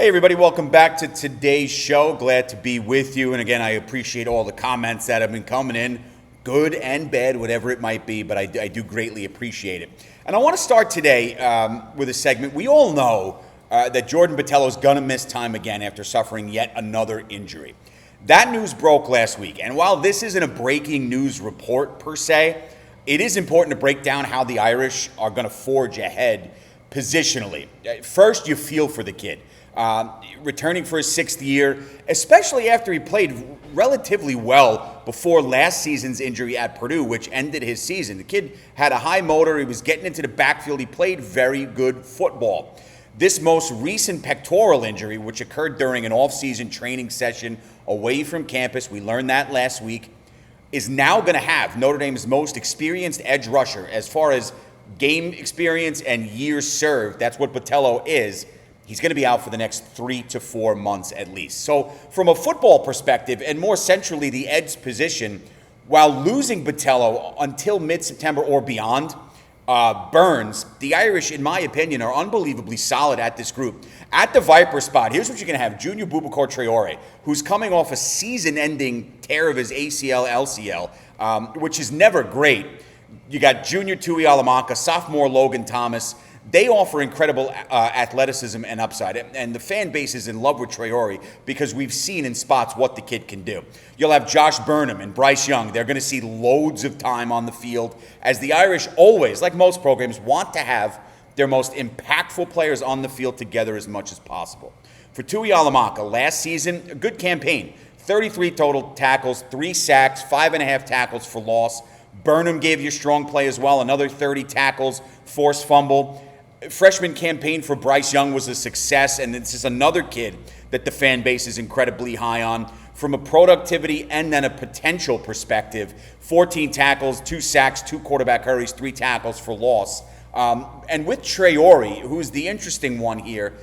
Hey everybody, welcome back to today's show. Glad to be with you. And again, I appreciate all the comments that have been coming in, good and bad, whatever it might be, but I do greatly appreciate it. And I want to start today with a segment. We all know that Jordan Batello is going to miss time again after suffering yet another injury. That news broke last week. And while this isn't a breaking news report per se, it is important to break down how the Irish are going to forge ahead positionally. First, you feel for the kid. Returning for his sixth year, especially after he played relatively well before last season's injury at Purdue, which ended his season. The kid had a high motor. He was getting into the backfield. He played very good football. This most recent pectoral injury, which occurred during an off-season training session away from campus, we learned that last week, is now going to have Notre Dame's most experienced edge rusher as far as game experience and years served. That's what Batello is. He's going to be out for the next 3 to 4 months at least. So from a football perspective, and more centrally the edge position, while losing Batello until mid-September or beyond burns, the Irish, in my opinion, are unbelievably solid at this group. At the Viper spot, here's what you're going to have. Junior Boubacar Traore, who's coming off a season-ending tear of his ACL, LCL, which is never great. You got junior Tui Alamanca, sophomore Logan Thomas. They offer incredible athleticism and upside, and the fan base is in love with Traore because we've seen in spots what the kid can do. You'll have Josh Burnham and Bryce Young. They're going to see loads of time on the field, as the Irish always, like most programs, want to have their most impactful players on the field together as much as possible. For Tui Alamanca, last season, a good campaign. 33 total tackles, 3 sacks, 5.5 tackles for loss. Burnham gave you strong play as well, another 30 tackles, forced fumble. Freshman campaign for Bryce Young was a success, and this is another kid that the fan base is incredibly high on. From a productivity and then a potential perspective, 14 tackles, 2 sacks, 2 quarterback hurries, 3 tackles for loss. And with Traore, who's the interesting one here,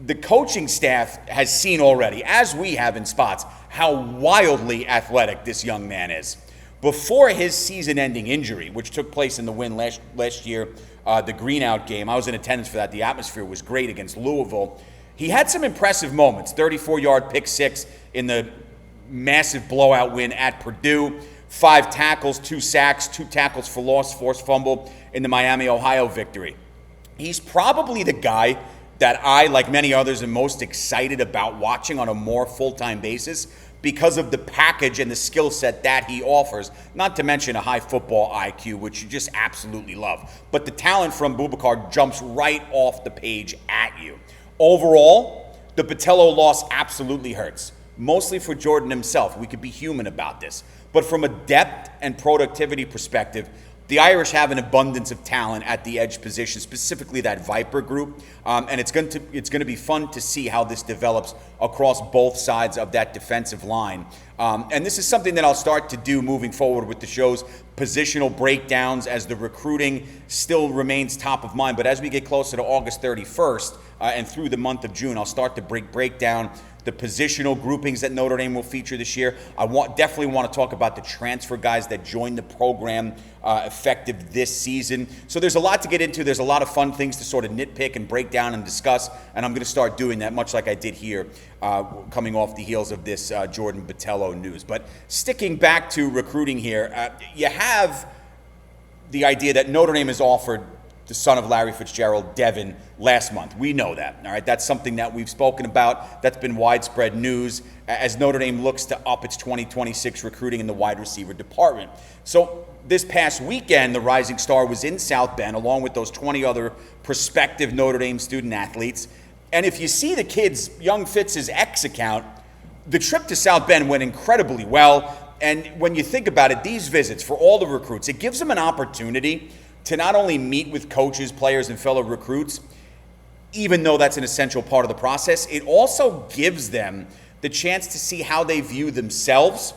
the coaching staff has seen already, as we have in spots, how wildly athletic this young man is. Before his season-ending injury, which took place in the win last year, the Green-Out game, I was in attendance for that. The atmosphere was great against Louisville. He had some impressive moments. 34-yard pick six in the massive blowout win at Purdue. 5 tackles, 2 sacks, 2 tackles for loss, forced fumble in the Miami, Ohio victory. He's probably the guy that I, like many others, am most excited about watching on a more full-time basis because of the package and the skill set that he offers, not to mention a high football IQ, which you just absolutely love. But the talent from Boubacar jumps right off the page at you. Overall, the Batello loss absolutely hurts, mostly for Jordan himself. We could be human about this. But from a depth and productivity perspective, the Irish have an abundance of talent at the edge position, specifically that Viper group, and it's going to be fun to see how this develops across both sides of that defensive line. And this is something that I'll start to do moving forward with the show's positional breakdowns as the recruiting still remains top of mind. But as we get closer to August 31st and through the month of June, I'll start to break down the positional groupings that Notre Dame will feature this year. I definitely want to talk about the transfer guys that joined the program effective this season. So there's a lot to get into. There's a lot of fun things to sort of nitpick and break down and discuss, and I'm going to start doing that much like I did here coming off the heels of this Jordan Batello news. But sticking back to recruiting here, you have the idea that Notre Dame has offered the son of Larry Fitzgerald, Devin, last month. We know that, all right? That's something that we've spoken about. That's been widespread news as Notre Dame looks to up its 2026 recruiting in the wide receiver department. So this past weekend, the Rising Star was in South Bend along with those 20 other prospective Notre Dame student athletes. And if you see the kid's, young Fitz's X account, the trip to South Bend went incredibly well. And when you think about it, these visits for all the recruits, it gives them an opportunity to not only meet with coaches, players, and fellow recruits, even though that's an essential part of the process, it also gives them the chance to see how they view themselves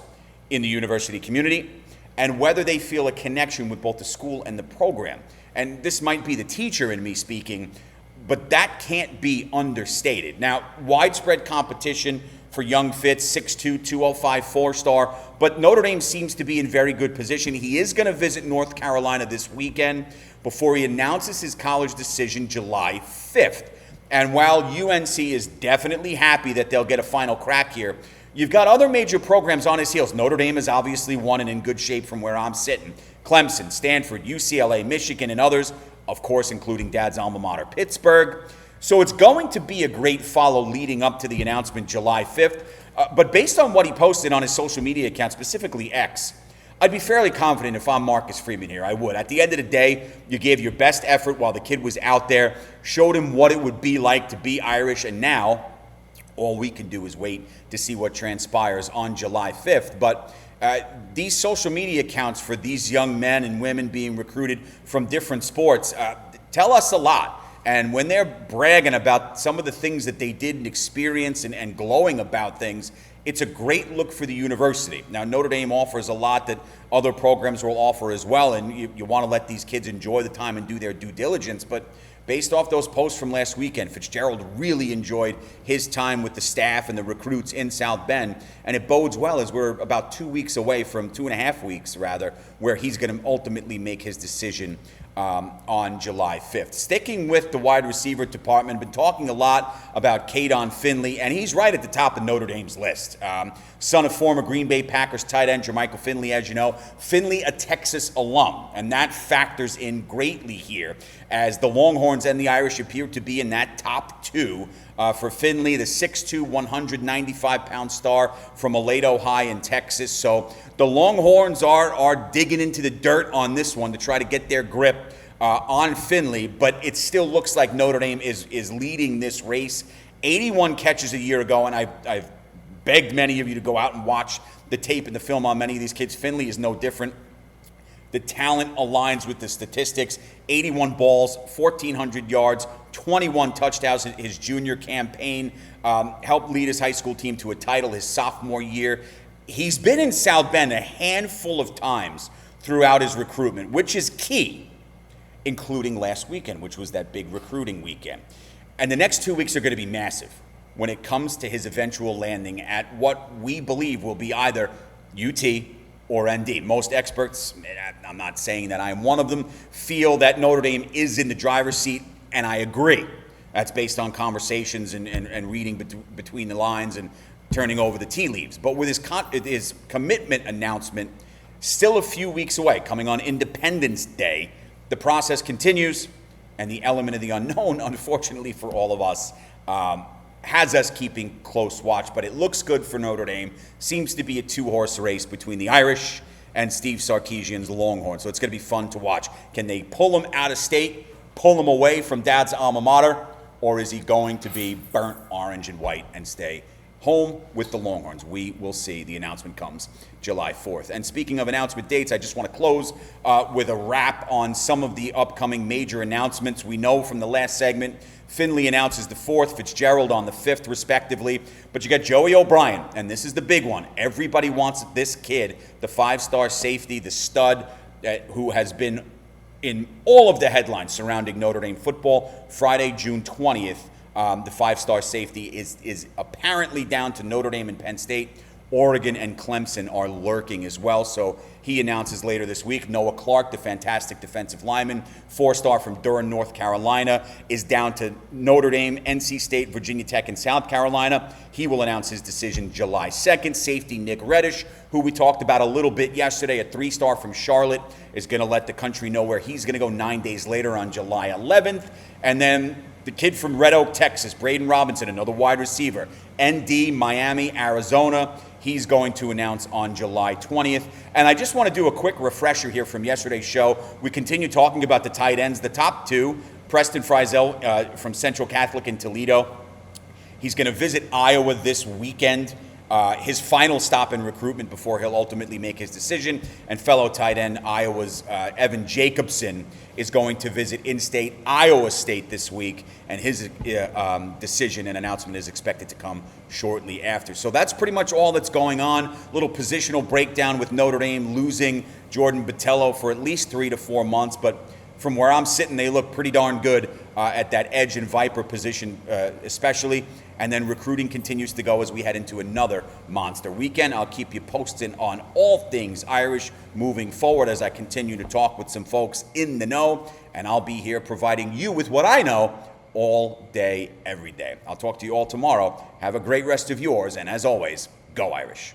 in the university community and whether they feel a connection with both the school and the program. And this might be the teacher in me speaking, but that can't be understated. Now, widespread competition for young Fitz, 6'2", 205, 4-star. But Notre Dame seems to be in very good position. He is going to visit North Carolina this weekend before he announces his college decision July 5th. And while UNC is definitely happy that they'll get a final crack here, you've got other major programs on his heels. Notre Dame is obviously one and in good shape from where I'm sitting. Clemson, Stanford, UCLA, Michigan, and others, of course, including Dad's alma mater, Pittsburgh. So it's going to be a great follow leading up to the announcement July 5th. But based on what he posted on his social media account, specifically X, I'd be fairly confident if I'm Marcus Freeman here. I would. At the end of the day, you gave your best effort while the kid was out there, showed him what it would be like to be Irish, and now all we can do is wait to see what transpires on July 5th. But these social media accounts for these young men and women being recruited from different sports tell us a lot. And when they're bragging about some of the things that they did and experience and glowing about things, it's a great look for the university. Now, Notre Dame offers a lot that other programs will offer as well, and you want to let these kids enjoy the time and do their due diligence. But based off those posts from last weekend, Fitzgerald really enjoyed his time with the staff and the recruits in South Bend, and it bodes well as we're about 2 weeks away from 2.5 weeks, rather, where he's going to ultimately make his decision on July 5th. Sticking with the wide receiver department, been talking a lot about Kaden Finley, and he's right at the top of Notre Dame's list. Son of former Green Bay Packers tight end Jermichael Finley, as you know. Finley, a Texas alum, and that factors in greatly here as the Longhorns and the Irish appear to be in that top two. For Finley, the 6'2", 195-pound star from Aledo High in Texas. So the Longhorns are digging into the dirt on this one to try to get their grip on Finley, but it still looks like Notre Dame is leading this race. 81 catches a year ago, and I've begged many of you to go out and watch the tape and the film on many of these kids. Finley is no different. The talent aligns with the statistics. 81 balls, 1,400 yards, 21 touchdowns in his junior campaign. Helped lead his high school team to a title his sophomore year. He's been in South Bend a handful of times throughout his recruitment, which is key, including last weekend, which was that big recruiting weekend. And the next 2 weeks are going to be massive when it comes to his eventual landing at what we believe will be either UT or ND. Most experts, I'm not saying that I'm one of them, feel that Notre Dame is in the driver's seat, and I agree. That's based on conversations and reading between the lines and turning over the tea leaves. But with his commitment announcement still a few weeks away, coming on Independence Day, the process continues, and the element of the unknown, unfortunately for all of us, has us keeping close watch. But it looks good for Notre Dame. Seems to be a two-horse race between the Irish and Steve Sarkisian's Longhorns. So it's going to be fun to watch. Can they pull him out of state, pull him away from Dad's alma mater, or is he going to be burnt orange and white and stay home with the Longhorns? We will see. The announcement comes July 4th. And speaking of announcement dates, I just want to close with a wrap on some of the upcoming major announcements. We know from the last segment, Finley announces the 4th, Fitzgerald on the 5th, respectively. But you got Joey O'Brien, and this is the big one. Everybody wants this kid, the 5-star safety, the stud, who has been in all of the headlines surrounding Notre Dame football. Friday, June 20th, the 5-star safety is apparently down to Notre Dame and Penn State. Oregon and Clemson are lurking as well. So he announces later this week. Noah Clark, the fantastic defensive lineman, 4-star from Durham, North Carolina, is down to Notre Dame, NC State, Virginia Tech, and South Carolina. He will announce his decision July 2nd. Safety Nick Reddish, who we talked about a little bit yesterday, a 3-star from Charlotte, is going to let the country know where he's going to go 9 days later on July 11th. And then the kid from Red Oak, Texas, Braden Robinson, another wide receiver, ND, Miami, Arizona. He's going to announce on July 20th. And I just want to do a quick refresher here from yesterday's show. We continue talking about the tight ends. The top two, Preston Frizel from Central Catholic in Toledo. He's going to visit Iowa this weekend. His final stop in recruitment before he'll ultimately make his decision. And fellow tight end Iowa's Evan Jacobson is going to visit in-state Iowa State this week, and his decision and announcement is expected to come shortly after. So that's pretty much all that's going on. Little positional breakdown with Notre Dame losing Jordan Batello for at least 3 to 4 months, but from where I'm sitting, they look pretty darn good at that edge and viper position especially. And then recruiting continues to go as we head into another monster weekend. I'll keep you posted on all things Irish moving forward as I continue to talk with some folks in the know. And I'll be here providing you with what I know all day, every day. I'll talk to you all tomorrow. Have a great rest of yours, and as always, go Irish.